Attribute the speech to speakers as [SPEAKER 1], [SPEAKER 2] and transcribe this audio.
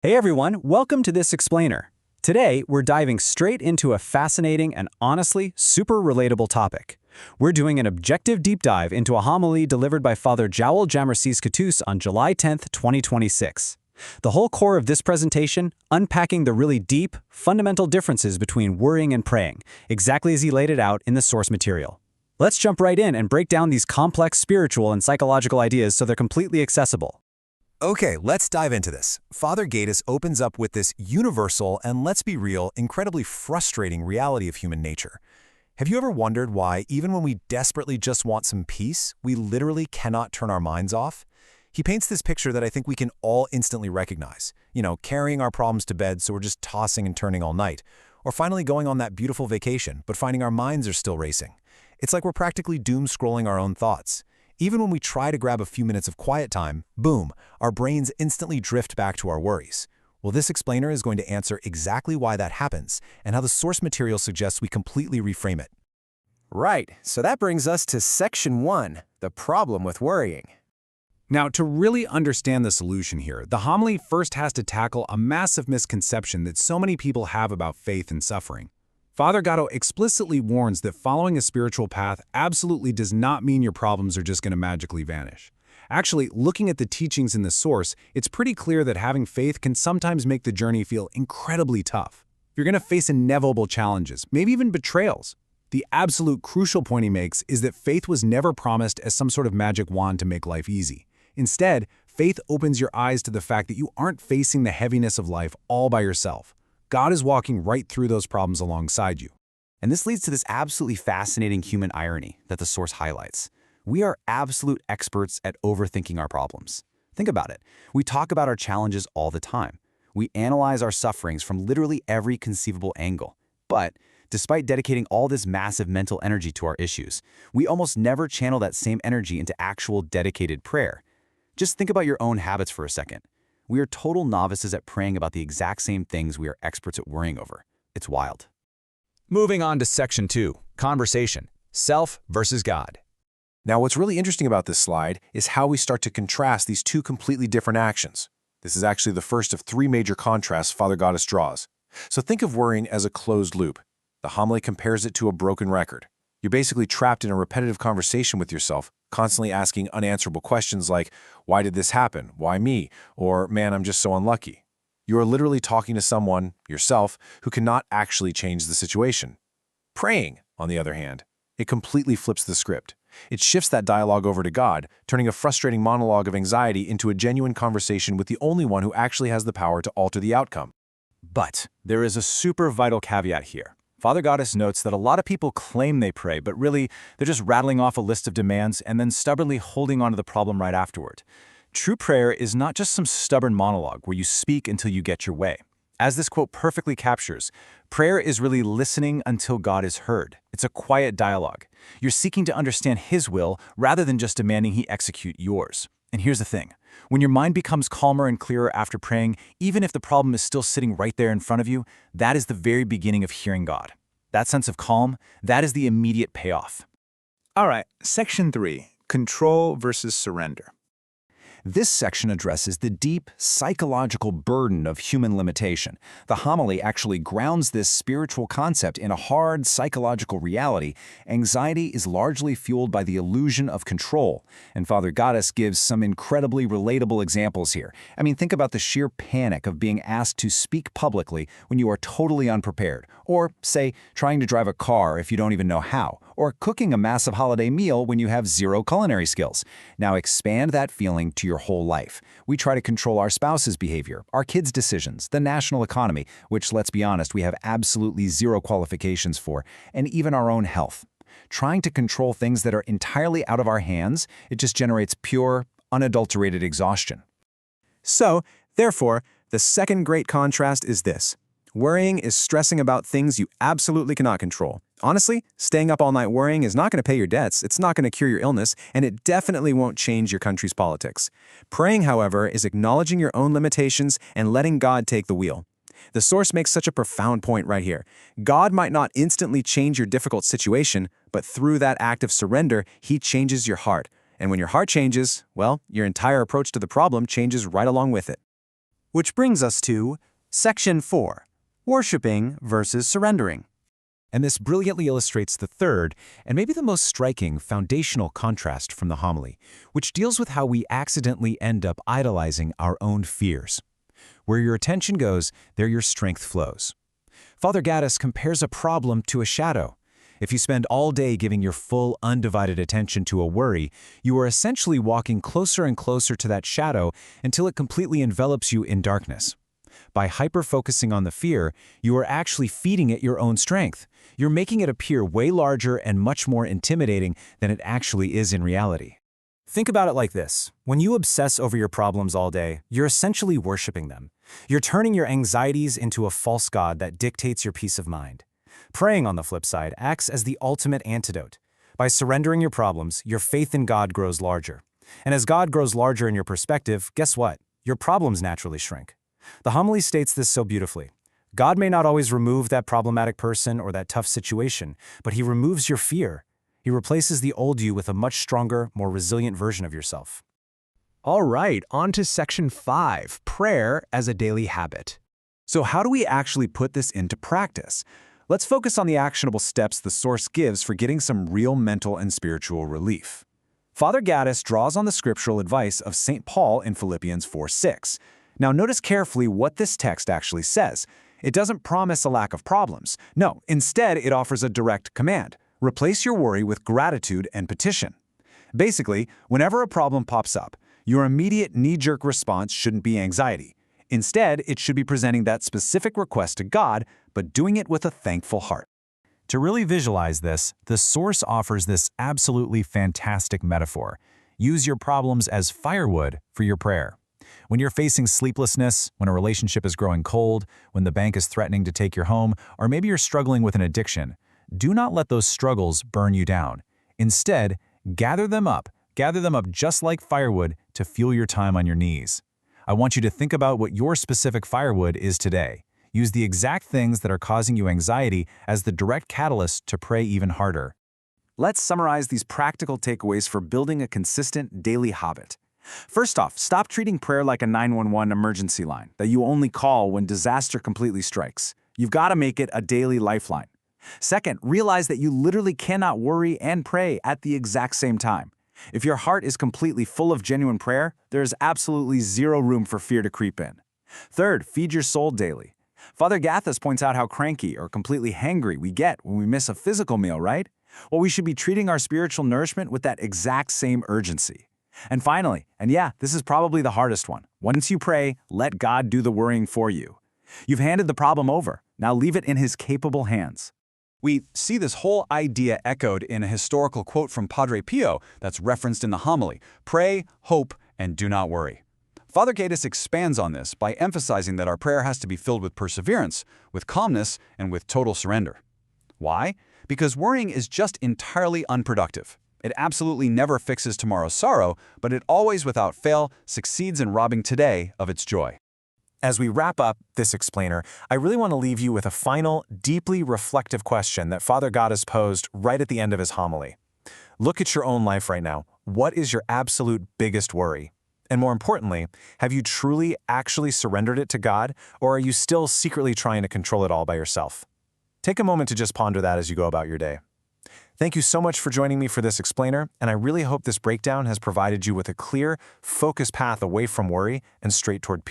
[SPEAKER 1] Hey everyone, welcome to this explainer. Today, we're diving straight into a fascinating and honestly super relatable topic. We're doing an objective deep dive into a homily delivered by Father Jowel Jomarsus Gatus on July 10th, 2026. The whole core of this presentation, unpacking the really deep, fundamental differences between worrying and praying, exactly as he laid it out in the source material. Let's jump right in and break down these complex spiritual and psychological ideas so they're completely accessible.
[SPEAKER 2] Okay, let's dive into this. Father Gatus opens up with this universal and, let's be real, incredibly frustrating reality of human nature. Have you ever wondered why, even when we desperately just want some peace, we literally cannot turn our minds off? He paints this picture that I think we can all instantly recognize. Carrying our problems to bed so we're just tossing and turning all night. Or finally going on that beautiful vacation, but finding our minds are still racing. It's like we're practically doom-scrolling our own thoughts. Even when we try to grab a few minutes of quiet time, boom, our brains instantly drift back to our worries. Well, this explainer is going to answer exactly why that happens and how the source material suggests we completely reframe it.
[SPEAKER 3] Right, so that brings us to Section 1, the problem with worrying.
[SPEAKER 4] Now, to really understand the solution here, the homily first has to tackle a massive misconception that so many people have about faith and suffering. Father Gatus explicitly warns that following a spiritual path absolutely does not mean your problems are just going to magically vanish. Actually, looking at the teachings in the source, it's pretty clear that having faith can sometimes make the journey feel incredibly tough. You're going to face inevitable challenges, maybe even betrayals. The absolute crucial point he makes is that faith was never promised as some sort of magic wand to make life easy. Instead, faith opens your eyes to the fact that you aren't facing the heaviness of life all by yourself. God is walking right through those problems alongside you.
[SPEAKER 1] And this leads to this absolutely fascinating human irony that the source highlights. We are absolute experts at overthinking our problems. Think about it. We talk about our challenges all the time. We analyze our sufferings from literally every conceivable angle. But despite dedicating all this massive mental energy to our issues, we almost never channel that same energy into actual dedicated prayer. Just think about your own habits for a second. We are total novices at praying about the exact same things we are experts at worrying over. It's wild.
[SPEAKER 5] Moving on to Section 2, Conversation, Self versus God.
[SPEAKER 2] Now, what's really interesting about this slide is how we start to contrast these two completely different actions. This is actually the first of three major contrasts Father Gatus draws. So think of worrying as a closed loop. The homily compares it to a broken record. You're basically trapped in a repetitive conversation with yourself, constantly asking unanswerable questions like, why did this happen? Why me? Or, man, I'm just so unlucky. You are literally talking to someone, yourself, who cannot actually change the situation. Praying, on the other hand, it completely flips the script. It shifts that dialogue over to God, turning a frustrating monologue of anxiety into a genuine conversation with the only one who actually has the power to alter the outcome.
[SPEAKER 1] But there is a super vital caveat here. Father Gatus notes that a lot of people claim they pray, but really, they're just rattling off a list of demands and then stubbornly holding onto the problem right afterward. True prayer is not just some stubborn monologue where you speak until you get your way. As this quote perfectly captures, prayer is really listening until God is heard. It's a quiet dialogue. You're seeking to understand His will rather than just demanding He execute yours. And here's the thing. When your mind becomes calmer and clearer after praying, even if the problem is still sitting right there in front of you, that is the very beginning of hearing God. That sense of calm, that is the immediate payoff.
[SPEAKER 3] All right, Section 3, Control versus Surrender.
[SPEAKER 1] This section addresses the deep psychological burden of human limitation. The homily actually grounds this spiritual concept in a hard psychological reality. Anxiety is largely fueled by the illusion of control, and Father Gatus gives some incredibly relatable examples here. I mean, think about the sheer panic of being asked to speak publicly when you are totally unprepared, or, say, trying to drive a car if you don't even know how, or cooking a massive holiday meal when you have zero culinary skills. Now expand that feeling to your whole life. We try to control our spouse's behavior, our kids' decisions, the national economy, which, let's be honest, we have absolutely zero qualifications for, and even our own health. Trying to control things that are entirely out of our hands, it just generates pure, unadulterated exhaustion.
[SPEAKER 3] So, therefore, the second great contrast is this. Worrying is stressing about things you absolutely cannot control. Honestly, staying up all night worrying is not going to pay your debts, it's not going to cure your illness, and it definitely won't change your country's politics. Praying, however, is acknowledging your own limitations and letting God take the wheel. The source makes such a profound point right here. God might not instantly change your difficult situation, but through that act of surrender, He changes your heart. And when your heart changes, well, your entire approach to the problem changes right along with it. Which brings us to Section 4, Worshipping versus Surrendering.
[SPEAKER 2] And this brilliantly illustrates the third, and maybe the most striking, foundational contrast from the homily, which deals with how we accidentally end up idolizing our own fears. Where your attention goes, there your strength flows. Father Gatus compares a problem to a shadow. If you spend all day giving your full, undivided attention to a worry, you are essentially walking closer and closer to that shadow until it completely envelops you in darkness. By hyper-focusing on the fear, you are actually feeding it your own strength. You're making it appear way larger and much more intimidating than it actually is in reality.
[SPEAKER 3] Think about it like this. When you obsess over your problems all day, you're essentially worshiping them. You're turning your anxieties into a false god that dictates your peace of mind. Praying, on the flip side, acts as the ultimate antidote. By surrendering your problems, your faith in God grows larger. And as God grows larger in your perspective, guess what? Your problems naturally shrink. The homily states this so beautifully. God may not always remove that problematic person or that tough situation, but He removes your fear. He replaces the old you with a much stronger, more resilient version of yourself.
[SPEAKER 6] All right, on to Section 5, Prayer as a Daily Habit.
[SPEAKER 3] So how do we actually put this into practice? Let's focus on the actionable steps the source gives for getting some real mental and spiritual relief. Father Gatus draws on the scriptural advice of St. Paul in Philippians 4:6. Now notice carefully what this text actually says. It doesn't promise a lack of problems. No, instead it offers a direct command. Replace your worry with gratitude and petition. Basically, whenever a problem pops up, your immediate knee-jerk response shouldn't be anxiety. Instead, it should be presenting that specific request to God, but doing it with a thankful heart.
[SPEAKER 2] To really visualize this, the source offers this absolutely fantastic metaphor. Use your problems as firewood for your prayer. When you're facing sleeplessness, when a relationship is growing cold, when the bank is threatening to take your home, or maybe you're struggling with an addiction, do not let those struggles burn you down. Instead, gather them up just like firewood to fuel your time on your knees. I want you to think about what your specific firewood is today. Use the exact things that are causing you anxiety as the direct catalyst to pray even harder.
[SPEAKER 3] Let's summarize these practical takeaways for building a consistent daily habit. First off, stop treating prayer like a 911 emergency line that you only call when disaster completely strikes. You've got to make it a daily lifeline. Second, realize that you literally cannot worry and pray at the exact same time. If your heart is completely full of genuine prayer, there is absolutely zero room for fear to creep in. Third, feed your soul daily. Father Gatus points out how cranky or completely hangry we get when we miss a physical meal, right? Well, we should be treating our spiritual nourishment with that exact same urgency. And finally, and yeah, this is probably the hardest one, once you pray, let God do the worrying for you. You've handed the problem over. Now leave it in His capable hands.
[SPEAKER 7] We see this whole idea echoed in a historical quote from Padre Pio that's referenced in the homily: pray, hope, and do not worry. Father Gatus expands on this by emphasizing that our prayer has to be filled with perseverance, with calmness, and with total surrender. Why? Because worrying is just entirely unproductive. It absolutely never fixes tomorrow's sorrow, but it always, without fail, succeeds in robbing today of its joy.
[SPEAKER 3] As we wrap up this explainer, I really want to leave you with a final, deeply reflective question that Father Gatus posed right at the end of his homily. Look at your own life right now. What is your absolute biggest worry? And more importantly, have you truly actually surrendered it to God, or are you still secretly trying to control it all by yourself? Take a moment to just ponder that as you go about your day. Thank you so much for joining me for this explainer, and I really hope this breakdown has provided you with a clear, focused path away from worry and straight toward peace.